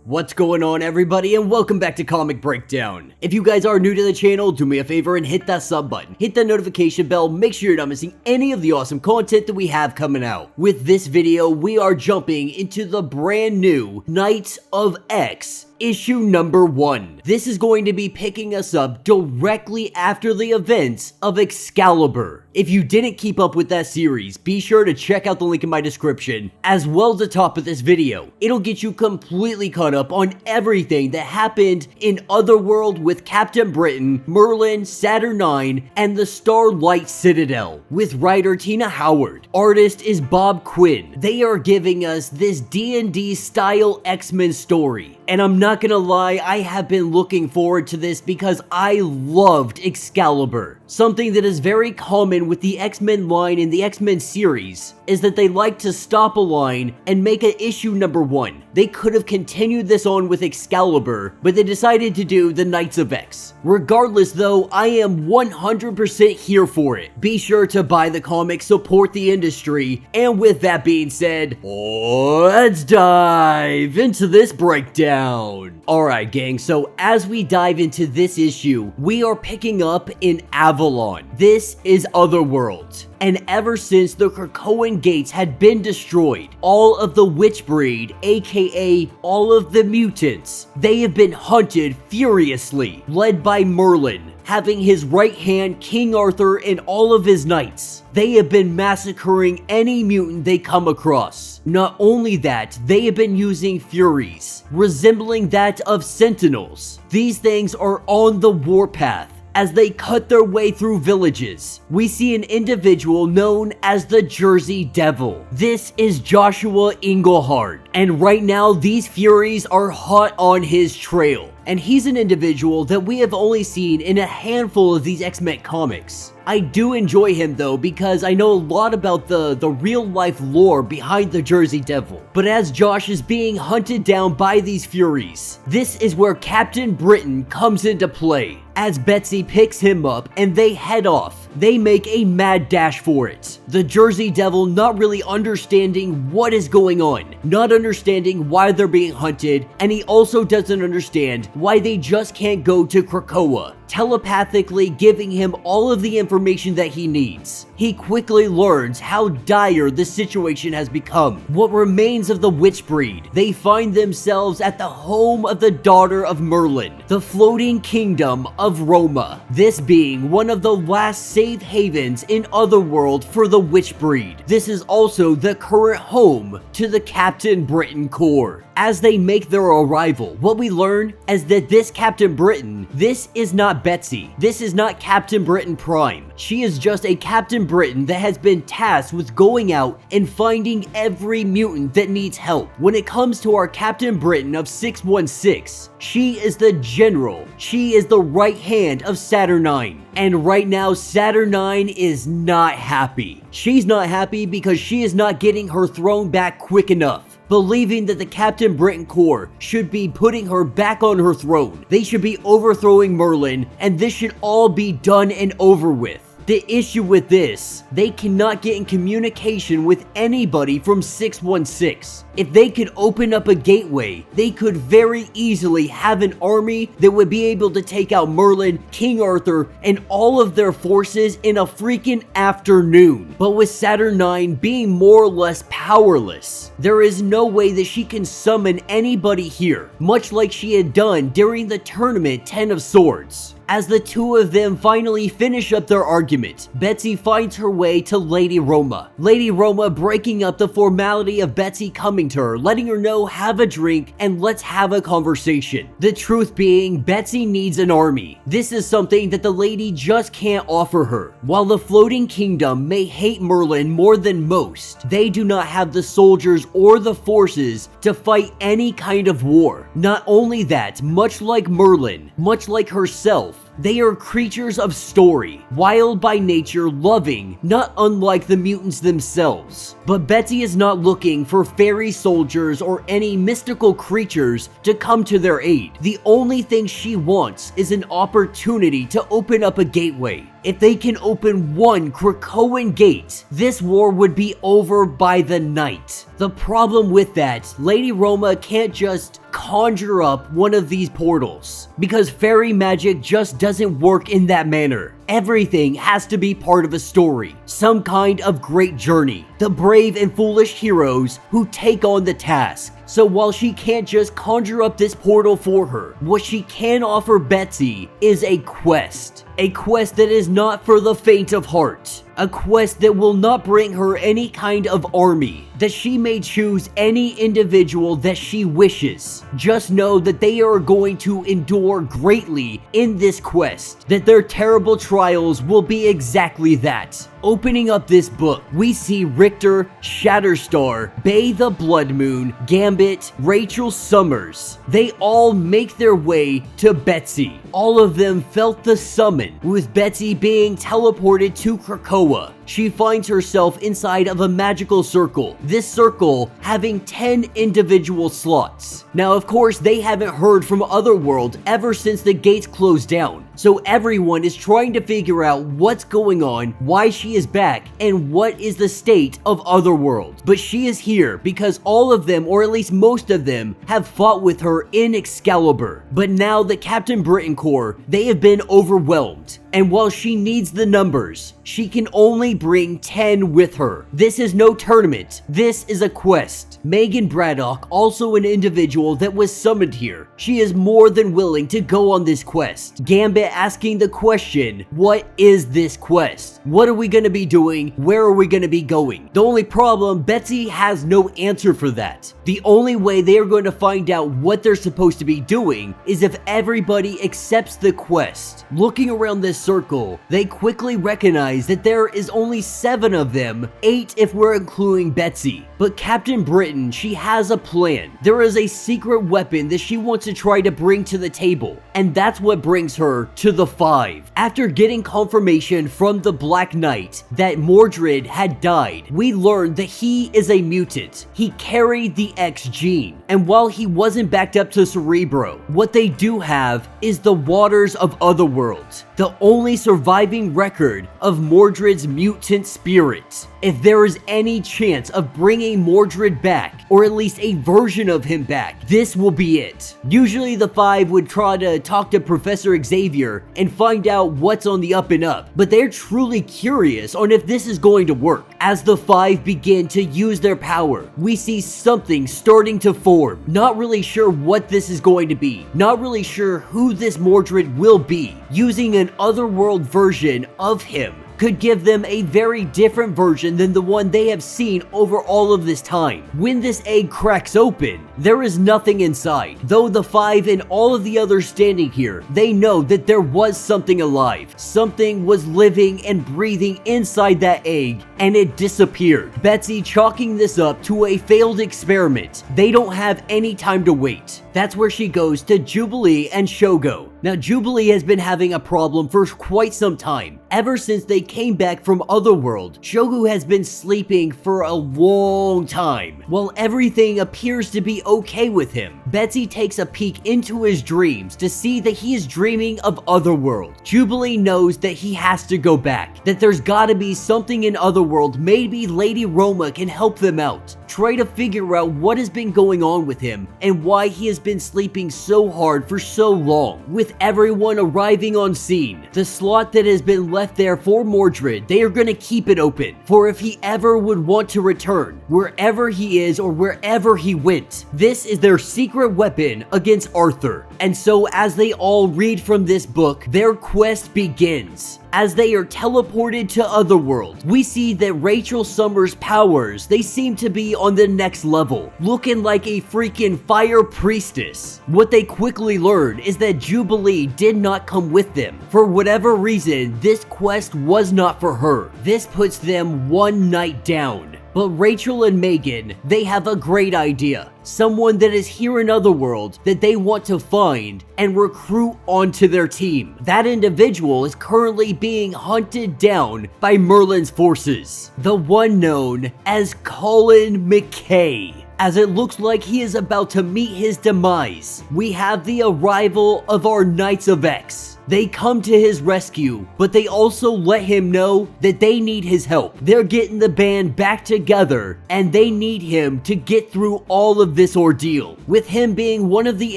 What's going on, everybody, and welcome back to Comic Breakdown. If you guys are new to the channel, do me a favor and hit that sub button, hit that notification bell, make sure you're not missing any of the awesome content that we have coming out. With this video, we are jumping into the brand new Knights of X issue number 1. This is going to be picking us up directly after the events of Excalibur. If you didn't keep up with that series, be sure to check out the link in my description, as well as the top of this video. It'll get you completely caught up on everything that happened in Otherworld with Captain Britain, Merlin, Saturnine, and the Starlight Citadel. With writer Tina Howard, artist is Bob Quinn. They are giving us this D&D style X-Men story. And I'm not gonna lie, I have been looking forward to this because I loved Excalibur. Something that is very common with the X-Men line in the X-Men series is that they like to stop a line and make an issue number 1. They could have continued this on with Excalibur, but they decided to do the Knights of X. Regardless though, I am 100% here for it. Be sure to buy the comic, support the industry, and with that being said, let's dive into this breakdown. Alright gang, so as we dive into this issue, we are picking up in Avalon. This is Otherworld. And ever since the Krakoan gates had been destroyed, all of the witchbreed, aka all of the mutants, they have been hunted furiously, led by Merlin, having his right hand King Arthur and all of his knights. They have been massacring any mutant they come across. Not only that, they have been using Furies, resembling that of Sentinels. These things are on the warpath. As they cut their way through villages, we see an individual known as the Jersey Devil. This is Joshua Englehart, and right now these Furies are hot on his trail. And he's an individual that we have only seen in a handful of these X-Men comics. I do enjoy him though because I know a lot about the real life lore behind the Jersey Devil. But as Josh is being hunted down by these Furies, this is where Captain Britain comes into play. As Betsy picks him up and they head off, they make a mad dash for it. The Jersey Devil not really understanding what is going on, not understanding why they're being hunted, and he also doesn't understand why they just can't go to Krakoa, telepathically giving him all of the information that he needs. He quickly learns how dire the situation has become. What remains of the witchbreed, they find themselves at the home of the daughter of Merlin, the floating kingdom of Roma, this being one of the last safe havens in Otherworld for the witchbreed. This is also the current home to the Captain Britain Corps. As they make their arrival, what we learn is that this Captain Britain, this is not Betsy. This is not Captain Britain Prime. She is just a Captain Britain that has been tasked with going out and finding every mutant that needs help. When it comes to our Captain Britain of 616, she is the general. She is the right hand of Saturnine. And right now, Saturnine is not happy. She's not happy because she is not getting her throne back quick enough, believing that the Captain Britain Corps should be putting her back on her throne. They should be overthrowing Merlin, and this should all be done and over with. The issue with this, they cannot get in communication with anybody from 616. If they could open up a gateway, they could very easily have an army that would be able to take out Merlin, King Arthur, and all of their forces in a freaking afternoon. But with Saturnine being more or less powerless, there is no way that she can summon anybody here, much like she had done during the tournament 10 of Swords. As the two of them finally finish up their argument, Betsy finds her way to Lady Roma. Lady Roma breaking up the formality of Betsy coming to her, letting her know have a drink and let's have a conversation. The truth being, Betsy needs an army. This is something that the lady just can't offer her. While the floating kingdom may hate Merlin more than most, they do not have the soldiers or the forces to fight any kind of war. Not only that, much like Merlin, much like herself, they are creatures of story, wild by nature, loving, not unlike the mutants themselves. But Betsy is not looking for fairy soldiers or any mystical creatures to come to their aid. The only thing she wants is an opportunity to open up a gateway. If they can open one Krakoan gate, this war would be over by the night. The problem with that, Lady Roma can't just conjure up one of these portals, because fairy magic just doesn't work in that manner. Everything has to be part of a story, some kind of great journey, the brave and foolish heroes who take on the task. So while she can't just conjure up this portal for her, what she can offer Betsy is a quest. A quest that is not for the faint of heart. A quest that will not bring her any kind of army, that she may choose any individual that she wishes. Just know that they are going to endure greatly in this quest, that their terrible trials will be exactly that. Opening up this book, we see Richter, Shatterstar, Bay the Blood Moon, Gambit, Rachel Summers. They all make their way to Betsy. All of them felt the summon, with Betsy being teleported to Krakoa. She finds herself inside of a magical circle, this circle having 10 individual slots. Now, of course, they haven't heard from Otherworld ever since the gates closed down, so everyone is trying to figure out what's going on, why she is back, and what is the state of Otherworld. But she is here because all of them, or at least most of them, have fought with her in Excalibur. But now the Captain Britain Corps, they have been overwhelmed. And while she needs the numbers, she can only bring 10 with her. This is no tournament. This is a quest. Megan Braddock, also an individual that was summoned here. She is more than willing to go on this quest. Gambit asking the question, what is this quest? What are we going to be doing? Where are we going to be going? The only problem, Betsy has no answer for that. The only way they are going to find out what they're supposed to be doing is if everybody accepts the quest. Looking around this circle, they quickly recognize that there is only 7 of them, 8 if we're including Betsy. But Captain Britain, she has a plan. There is a secret weapon that she wants to try to bring to the table, and that's what brings her to the 5. After getting confirmation from the Black Knight that Mordred had died, we learned that he is a mutant. He carried the X gene, and while he wasn't backed up to Cerebro, what they do have is the waters of Otherworld, the only surviving record of Mordred's mutant spirit. If there is any chance of bringing Mordred back, or at least a version of him back, this will be it. Usually the 5 would try to talk to Professor Xavier and find out what's on the up and up, but they're truly curious on if this is going to work. As the 5 begin to use their power, we see something starting to form. Not really sure what this is going to be, not really sure who this Mordred will be. Using an Otherworld version of him could give them a very different version than the one they have seen over all of this time. When this egg cracks open, there is nothing inside. Though the 5 and all of the others standing here, they know that there was something alive. Something was living and breathing inside that egg, and it disappeared. Betsy chalking this up to a failed experiment. They don't have any time to wait. That's where she goes to Jubilee and Shogo. Now, Jubilee has been having a problem for quite some time. Ever since they came back from Otherworld, Shogo has been sleeping for a long time. While everything appears to be okay with him, Betsy takes a peek into his dreams to see that he is dreaming of Otherworld. Jubilee knows that he has to go back, that there's gotta be something in Otherworld. Maybe Lady Roma can help them out. Try to figure out what has been going on with him and why he has been sleeping so hard for so long. With everyone arriving on scene, the slot that has been left there for Mordred, they are going to keep it open for if he ever would want to return, wherever he is or wherever he went. This is their secret weapon against Arthur. And so as they all read from this book, their quest begins. As they are teleported to Otherworld, we see that Rachel Summers' powers, they seem to be on the next level, looking like a freaking fire priestess. What they quickly learn is that Jubilee did not come with them. For whatever reason, this quest was not for her. This puts them one night down. But Rachel and Megan, they have a great idea. Someone that is here in Otherworld that they want to find and recruit onto their team. That individual is currently being hunted down by Merlin's forces. The one known as Colin McKay. As it looks like he is about to meet his demise, we have the arrival of our Knights of X. They come to his rescue, but they also let him know that they need his help. They're getting the band back together, and they need him to get through all of this ordeal, with him being one of the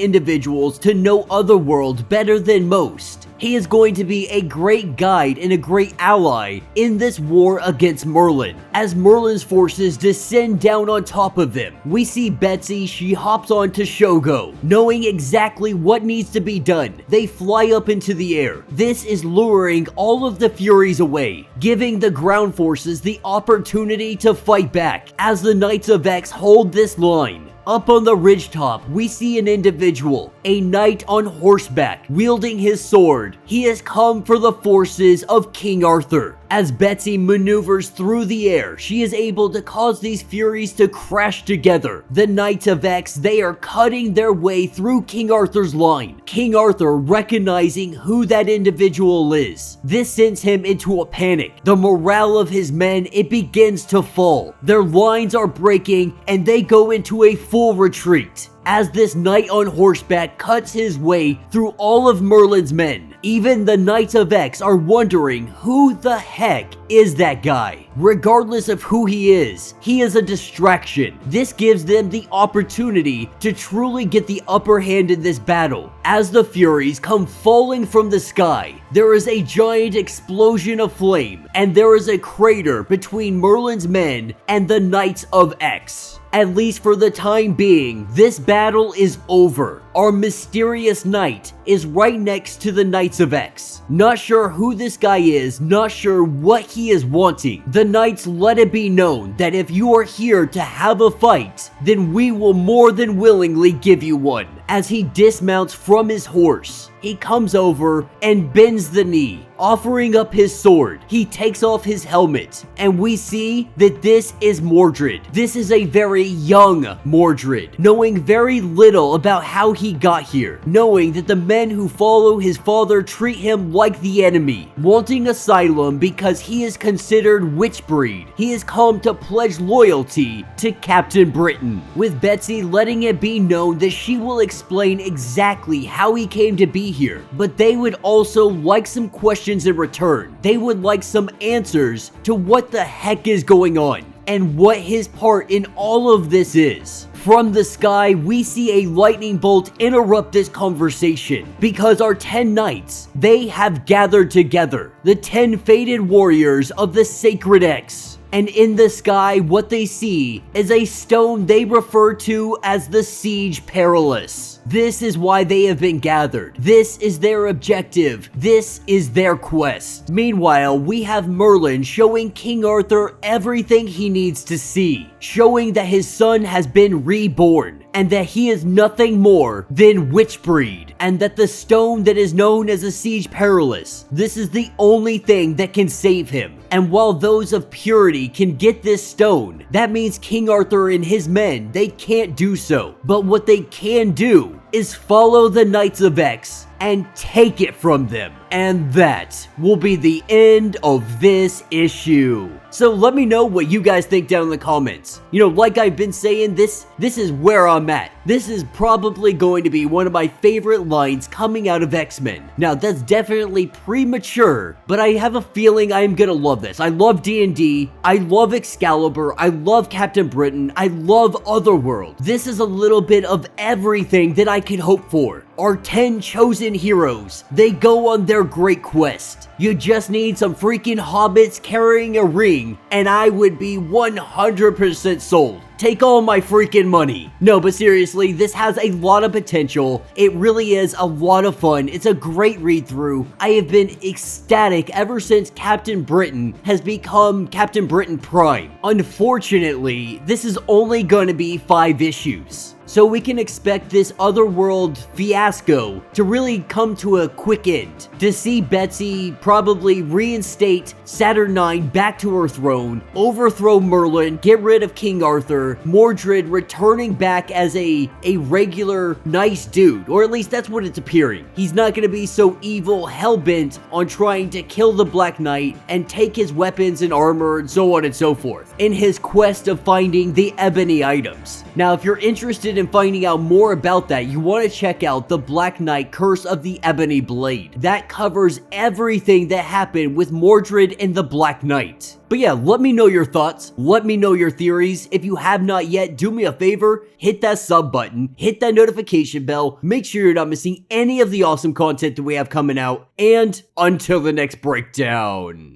individuals to know Otherworld better than most. He is going to be a great guide and a great ally in this war against Merlin. As Merlin's forces descend down on top of them, we see Betsy, she hops onto Shogo, knowing exactly what needs to be done. They fly up into the air. This is luring all of the Furies away, giving the ground forces the opportunity to fight back, as the Knights of X hold this line. Up on the ridgetop, we see an individual, a knight on horseback, wielding his sword. He has come for the forces of King Arthur. As Betsy maneuvers through the air, she is able to cause these Furies to crash together. The Knights of X, they are cutting their way through King Arthur's line. King Arthur recognizing who that individual is. This sends him into a panic. The morale of his men, it begins to fall. Their lines are breaking and they go into a full retreat, as this knight on horseback cuts his way through all of Merlin's men. Even the Knights of X are wondering who the heck is that guy. Regardless of who he is a distraction. This gives them the opportunity to truly get the upper hand in this battle. As the Furies come falling from the sky, there is a giant explosion of flame, and there is a crater between Merlin's men and the Knights of X. At least for the time being, this battle is over. Our mysterious knight is right next to the Knights of X. Not sure who this guy is, not sure what he is wanting. The Knights let it be known that if you are here to have a fight, then we will more than willingly give you one. As he dismounts from his horse, he comes over and bends the knee, offering up his sword. He takes off his helmet, and we see that this is Mordred. This is a very young Mordred, knowing very little about how he got here, knowing that the men who follow his father treat him like the enemy, wanting asylum because he is considered witchbreed. He has come to pledge loyalty to Captain Britain, with Betsy letting it be known that she will explain exactly how he came to be here, but they would also like some questions in return. They would like some answers to what the heck is going on and what his part in all of this is. From the sky, we see a lightning bolt interrupt this conversation because our 10 knights, they have gathered together, the 10 fated warriors of the Sacred X. And in the sky, what they see is a stone they refer to as the Siege Perilous. This is why they have been gathered. This is their objective. This is their quest. Meanwhile, we have Merlin showing King Arthur everything he needs to see, showing that his son has been reborn, and that he is nothing more than witchbreed, and that the stone that is known as the Siege Perilous, this is the only thing that can save him. And while those of purity can get this stone, that means King Arthur and his men, they can't do so. But what they can do is follow the Knights of X and take it from them. And that will be the end of this issue. So let me know what you guys think down in the comments. You know, like I've been saying, this is where I'm at. This is probably going to be one of my favorite lines coming out of X-Men. Now, that's definitely premature, but I have a feeling I am gonna love this. I love D&D, I love Excalibur, I love Captain Britain, I love Otherworld. This is a little bit of everything that I could hope for. Our 10 chosen heroes, they go on their great quest. You just need some freaking hobbits carrying a ring, and I would be 100% sold. Take all my freaking money. No, but seriously, this has a lot of potential. It really is a lot of fun. It's a great read through. I have been ecstatic ever since Captain Britain has become Captain Britain Prime. Unfortunately, this is only going to be 5 issues. So we can expect this Otherworld fiasco to really come to a quick end. To see Betsy probably reinstate Saturn IX back to her throne, overthrow Merlin, get rid of King Arthur, Mordred returning back as a regular nice dude, or at least that's what it's appearing. He's not going to be so evil, hell-bent on trying to kill the Black Knight and take his weapons and armor and so on and so forth in his quest of finding the ebony items. Now, if you're interested in finding out more about that, you want to check out the Black Knight Curse of the Ebony Blade. That covers everything that happened with Mordred and the Black Knight. But yeah, let me know your thoughts, let me know your theories. If you have not yet, do me a favor, hit that sub button, hit that notification bell, make sure you're not missing any of the awesome content that we have coming out, and until the next breakdown.